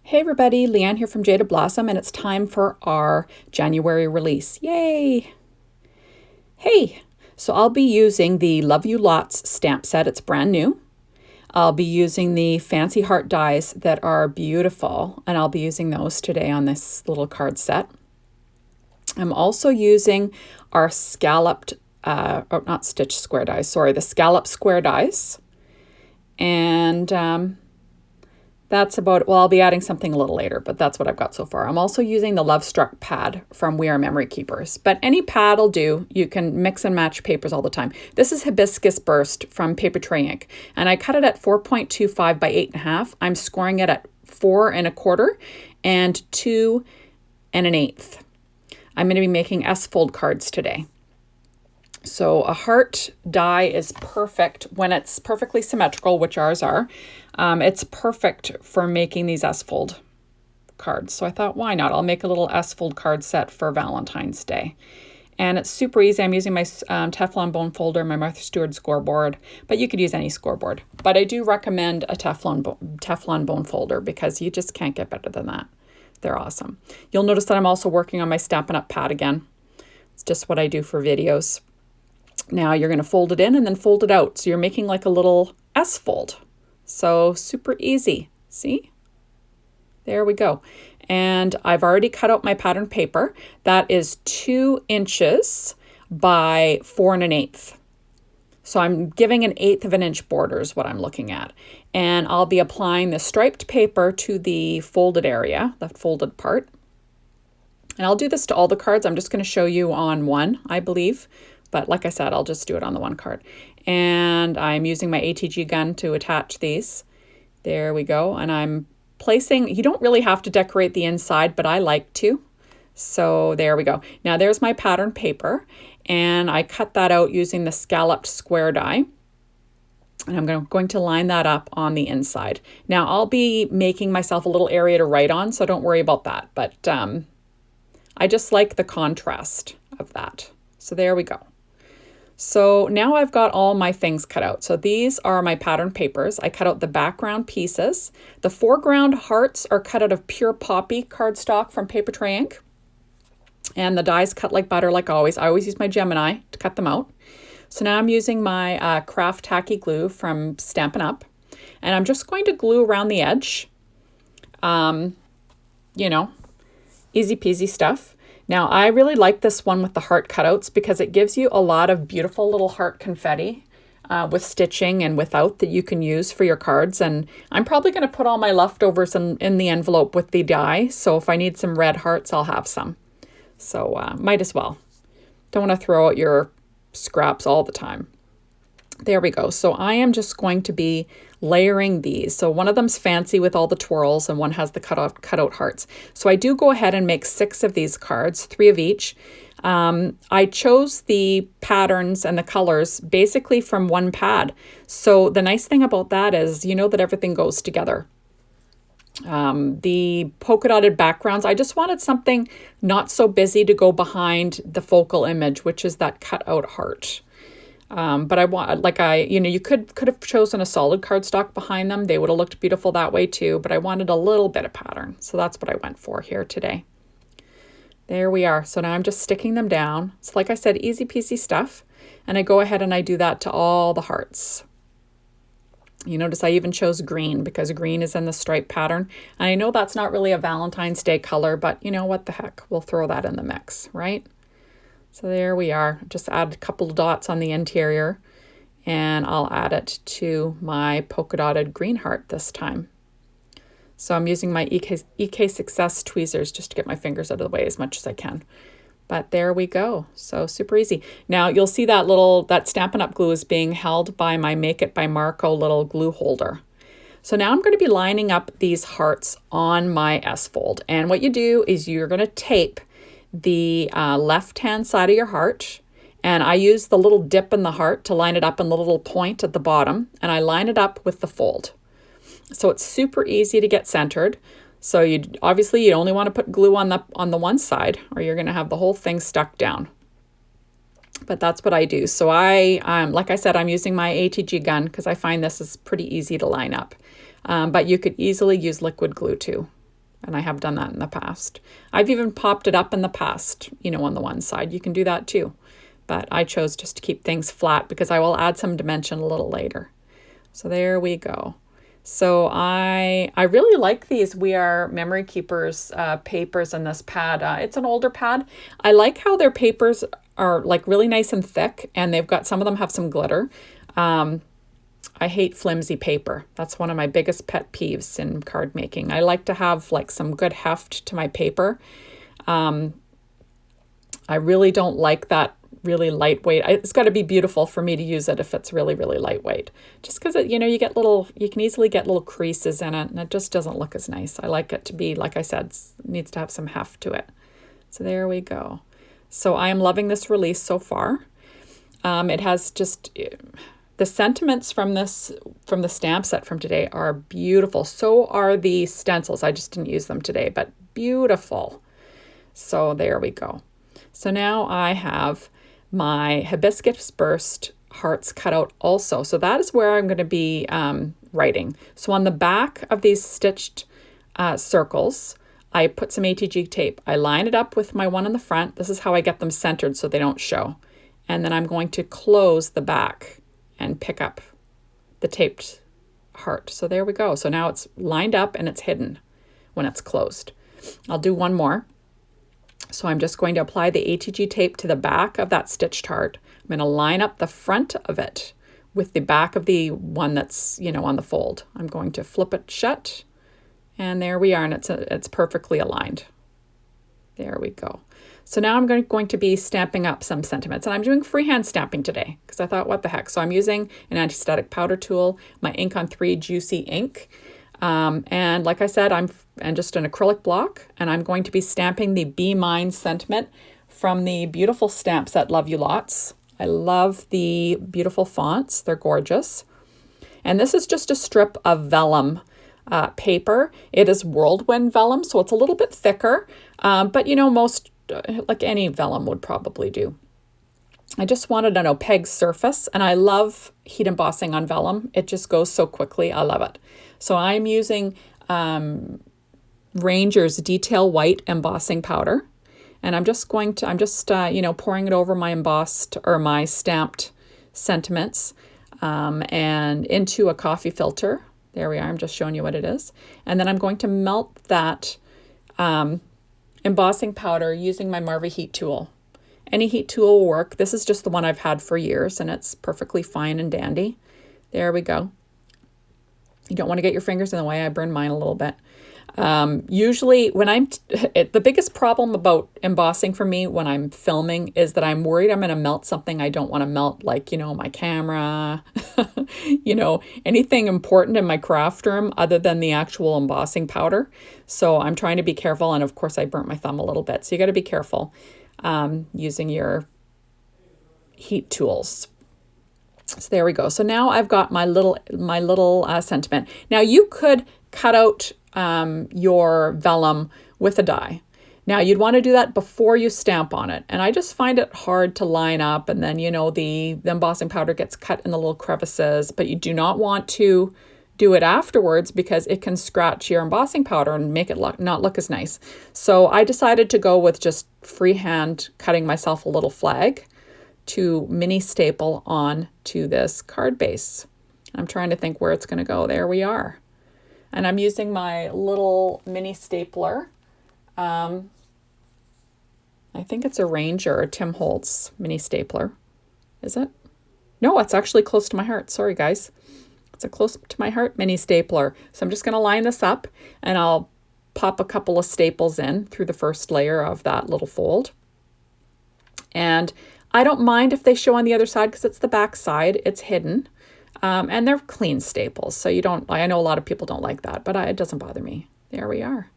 Hey everybody, Leanne here from Jaded Blossom, and it's time for our January release. Yay! Hey, so I'll be using the Love You Lots stamp set. It's brand new. I'll be using the fancy heart dies that are beautiful, and I'll be using those today on this little card set. I'm also using our scalloped, not stitch square dies, sorry, the scallop square dies. And that's about it. Well, I'll be adding something a little later, but that's what I've got so far. I'm also using the Love Struck pad from We Are Memory Keepers, but any pad will do. You can mix and match papers all the time. This is Hibiscus Burst from Paper Tray Ink, and I cut it at 4.25 by 8.5. I'm scoring it at 4 1/4 and 2 1/8. I'm going to be making S-fold cards today. So a heart die is perfect when it's perfectly symmetrical, which ours are. It's perfect for making these S-fold cards. So I thought, why not? I'll make a little S-fold card set for Valentine's Day. And it's super easy. I'm using my Teflon bone folder, my Martha Stewart scoreboard, but you could use any scoreboard. But I do recommend a Teflon bone folder because you just can't get better than that. They're awesome. You'll notice that I'm also working on my Stampin' Up! Pad again. It's just what I do for videos. Now you're going to fold it in and then fold it out. So you're making like a little S-fold. So super easy. See? There we go. And I've already cut out my pattern paper. That is 2 inches by 4 1/8. So I'm giving 1/8 of an inch border is what I'm looking at. And I'll be applying the striped paper to the folded area, the folded part. And I'll do this to all the cards. I'm just going to show you on one, I believe. But like I said, I'll just do it on the one card. And I'm using my ATG gun to attach these. There we go. And I'm placing, you don't really have to decorate the inside, but I like to. So there we go. Now there's my pattern paper. And I cut that out using the scalloped square die. And I'm going to line that up on the inside. Now I'll be making myself a little area to write on, so don't worry about that. But I just like the contrast of that. So there we go. So now I've got all my things cut out. So these are my pattern papers. I cut out the background pieces. The foreground hearts are cut out of pure poppy cardstock from Paper Tray Ink. And the dies cut like butter like always. I always use my Gemini to cut them out. So now I'm using my craft tacky glue from Stampin' Up. And I'm just going to glue around the edge. You know, easy peasy stuff. Now, I really like this one with the heart cutouts because it gives you a lot of beautiful little heart confetti with stitching and without that you can use for your cards. And I'm probably going to put all my leftovers in the envelope with the die. So if I need some red hearts, I'll have some. So might as well. Don't want to throw out your scraps all the time. There we go. So I am just going to be layering these. So one of them's fancy with all the twirls and one has the cutout hearts. So I do go ahead and make 6 of these cards, 3 of each. I chose the patterns and the colors basically from one pad. So the nice thing about that is you know that everything goes together. The polka dotted backgrounds, I just wanted something not so busy to go behind the focal image, which is that cutout heart. But I want, you could have chosen a solid cardstock behind them. They would have looked beautiful that way too, but I wanted a little bit of pattern. So that's what I went for here today. There we are. So now I'm just sticking them down. So like I said, easy peasy stuff. And I go ahead and I do that to all the hearts. You notice I even chose green because green is in the stripe pattern. And I know that's not really a Valentine's Day color, but you know what the heck, we'll throw that in the mix, right? So there we are. Just add a couple of dots on the interior and I'll add it to my polka dotted green heart this time. So I'm using my EK Success tweezers just to get my fingers out of the way as much as I can. But there we go. So super easy. Now you'll see that Stampin' Up! Glue is being held by my Make It by Marco little glue holder. So now I'm going to be lining up these hearts on my S-fold. And what you do is you're going to tape the left-hand side of your heart, and I use the little dip in the heart to line it up in the little point at the bottom, and I line it up with the fold. So it's super easy to get centered. So you only want to put glue on the one side, or you're going to have the whole thing stuck down. But that's what I do. So like I said, I'm using my ATG gun because I find this is pretty easy to line up. But you could easily use liquid glue too. And I have done that in the past. I've even popped it up in the past, on the one side. You can do that too. But I chose just to keep things flat because I will add some dimension a little later. So there we go. So I really like these We Are Memory Keepers papers in this pad. It's an older pad. I like how their papers are like really nice and thick, and they've got, some of them have some glitter. I hate flimsy paper. That's one of my biggest pet peeves in card making. I like to have like some good heft to my paper. I really don't like that really lightweight. It's got to be beautiful for me to use it if it's really, really lightweight. Just because, you get you can easily get little creases in it, and it just doesn't look as nice. I like it to be, like I said, needs to have some heft to it. So there we go. So I am loving this release so far. It has just... The sentiments from the stamp set from today are beautiful. So are the stencils. I just didn't use them today, but beautiful. So there we go. So now I have my Hibiscus Burst hearts cut out also. So that is where I'm going to be writing. So on the back of these stitched circles, I put some ATG tape. I line it up with my one in the front. This is how I get them centered so they don't show. And then I'm going to close the back and pick up the taped heart. So there we go. So now it's lined up and it's hidden when it's closed. I'll do one more. So I'm just going to apply the ATG tape to the back of that stitched heart. I'm going to line up the front of it with the back of the one that's, on the fold. I'm going to flip it shut, and there we are, and it's perfectly aligned. There we go. So now I'm going to be stamping up some sentiments, and I'm doing freehand stamping today because I thought, what the heck? So I'm using an anti-static powder tool, my Ink on 3 Juicy ink, and like I said, and just an acrylic block, and I'm going to be stamping the Be Mine sentiment from the beautiful stamp set Love You Lots. I love the beautiful fonts. They're gorgeous. And this is just a strip of vellum paper. It is whirlwind vellum, so it's a little bit thicker, but most... like any vellum would probably do. I just wanted an opaque surface, and I love heat embossing on vellum. It just goes so quickly. I love it. So I'm using Ranger's Detail White embossing powder, and I'm just pouring it over my embossed or my stamped sentiments and into a coffee filter. There we are. I'm just showing you what it is. And then I'm going to melt that embossing powder using my Marva heat tool. Any heat tool will work. This is just the one I've had for years, and it's perfectly fine and dandy. There we go. You don't want to get your fingers in the way. I burned mine a little bit. Usually when the biggest problem about embossing for me when I'm filming is that I'm worried I'm going to melt something I don't want to melt, like, my camera, anything important in my craft room other than the actual embossing powder. So I'm trying to be careful. And of course I burnt my thumb a little bit. So you got to be careful using your heat tools. So there we go. So now I've got my little sentiment. Now you could cut out your vellum with a die. Now you'd want to do that before you stamp on it. And I just find it hard to line up, and then, the embossing powder gets cut in the little crevices, but you do not want to do it afterwards because it can scratch your embossing powder and make it not look as nice. So I decided to go with just freehand cutting myself a little flag to mini staple on to this card base. I'm trying to think where it's going to go. There we are. And I'm using my little mini stapler. I think it's a Ranger or Tim Holtz mini stapler. Is it? No, it's actually close to my heart. Sorry, guys. It's a close to my heart mini stapler. So I'm just going to line this up, and I'll pop a couple of staples in through the first layer of that little fold. And I don't mind if they show on the other side because it's the back side. It's hidden. And they're clean staples. So I know a lot of people don't like that, but it doesn't bother me. There we are.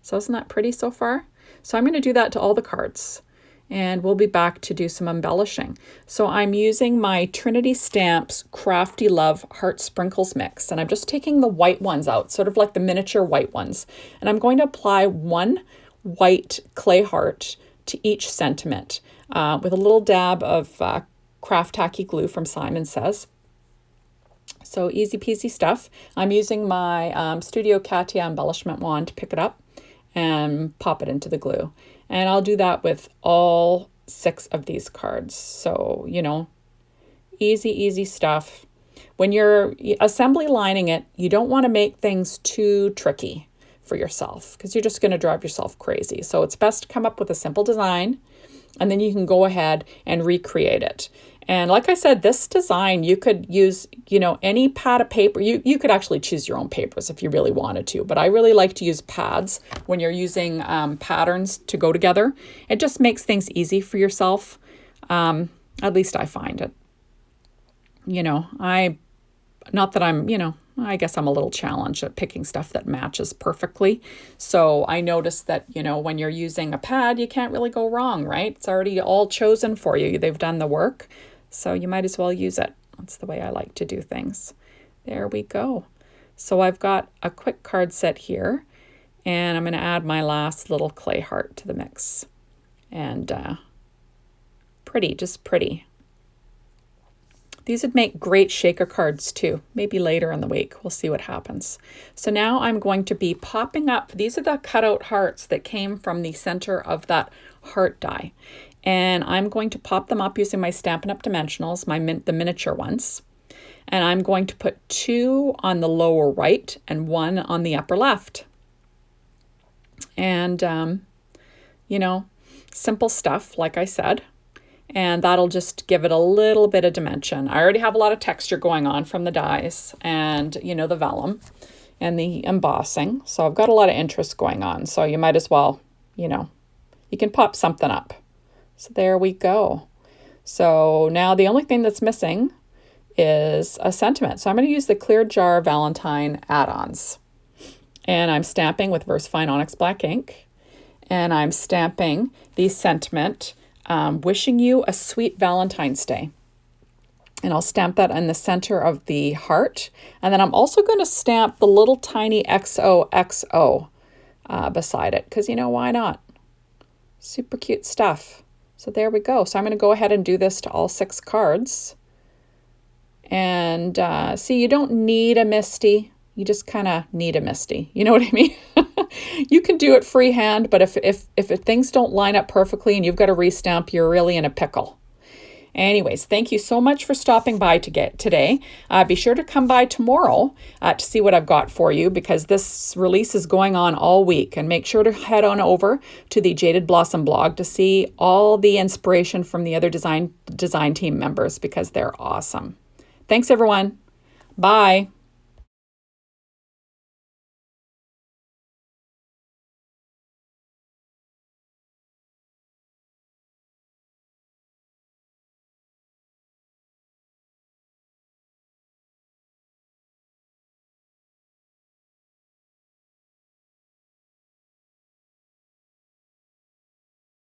So isn't that pretty so far? So I'm going to do that to all the cards, and we'll be back to do some embellishing. So I'm using my Trinity Stamps Crafty Love Heart Sprinkles Mix, and I'm just taking the white ones out, sort of like the miniature white ones. And I'm going to apply one white clay heart to each sentiment with a little dab of craft tacky glue from Simon Says. So easy peasy stuff. I'm using my Studio Katia embellishment wand to pick it up. and pop it into the glue. And I'll do that with all 6 of these cards. So, easy, easy stuff. When you're assembly lining it, you don't want to make things too tricky for yourself because you're just going to drive yourself crazy. So it's best to come up with a simple design, and then you can go ahead and recreate it. And like I said, this design, you could use, any pad of paper. You could actually choose your own papers if you really wanted to. But I really like to use pads when you're using patterns to go together. It just makes things easy for yourself. At least I find it. Not that I'm, I guess I'm a little challenged at picking stuff that matches perfectly. So I noticed that, when you're using a pad, you can't really go wrong, right? It's already all chosen for you. They've done the work. So you might as well use it. That's the way I like to do things. There we go. So I've got a quick card set here, and I'm going to add my last little clay heart to the mix. And pretty, just pretty. These would make great shaker cards too, maybe later in the week. We'll see what happens. So now I'm going to be popping up. These are the cutout hearts that came from the center of that heart die. And I'm going to pop them up using my Stampin' Up! Dimensionals, the miniature ones. And I'm going to put 2 on the lower right and 1 on the upper left. And, simple stuff, like I said. And that'll just give it a little bit of dimension. I already have a lot of texture going on from the dies and, the vellum and the embossing. So I've got a lot of interest going on. So you might as well, you can pop something up. So there we go. So now the only thing that's missing is a sentiment. So I'm going to use the Clear Jar Valentine add-ons. And I'm stamping with VersaFine Onyx Black ink. And I'm stamping the sentiment, wishing you a sweet Valentine's Day. And I'll stamp that in the center of the heart. And then I'm also going to stamp the little tiny XOXO beside it, because why not? Super cute stuff. So there we go. So I'm going to go ahead and do this to all 6 cards. And see, you don't need a Misty. You just kind of need a Misty. You know what I mean? You can do it freehand, but if things don't line up perfectly and you've got to restamp, you're really in a pickle. Anyways, thank you so much for stopping by today. Be sure to come by tomorrow to see what I've got for you, because this release is going on all week. And make sure to head on over to the Jaded Blossom blog to see all the inspiration from the other design team members, because they're awesome. Thanks, everyone. Bye.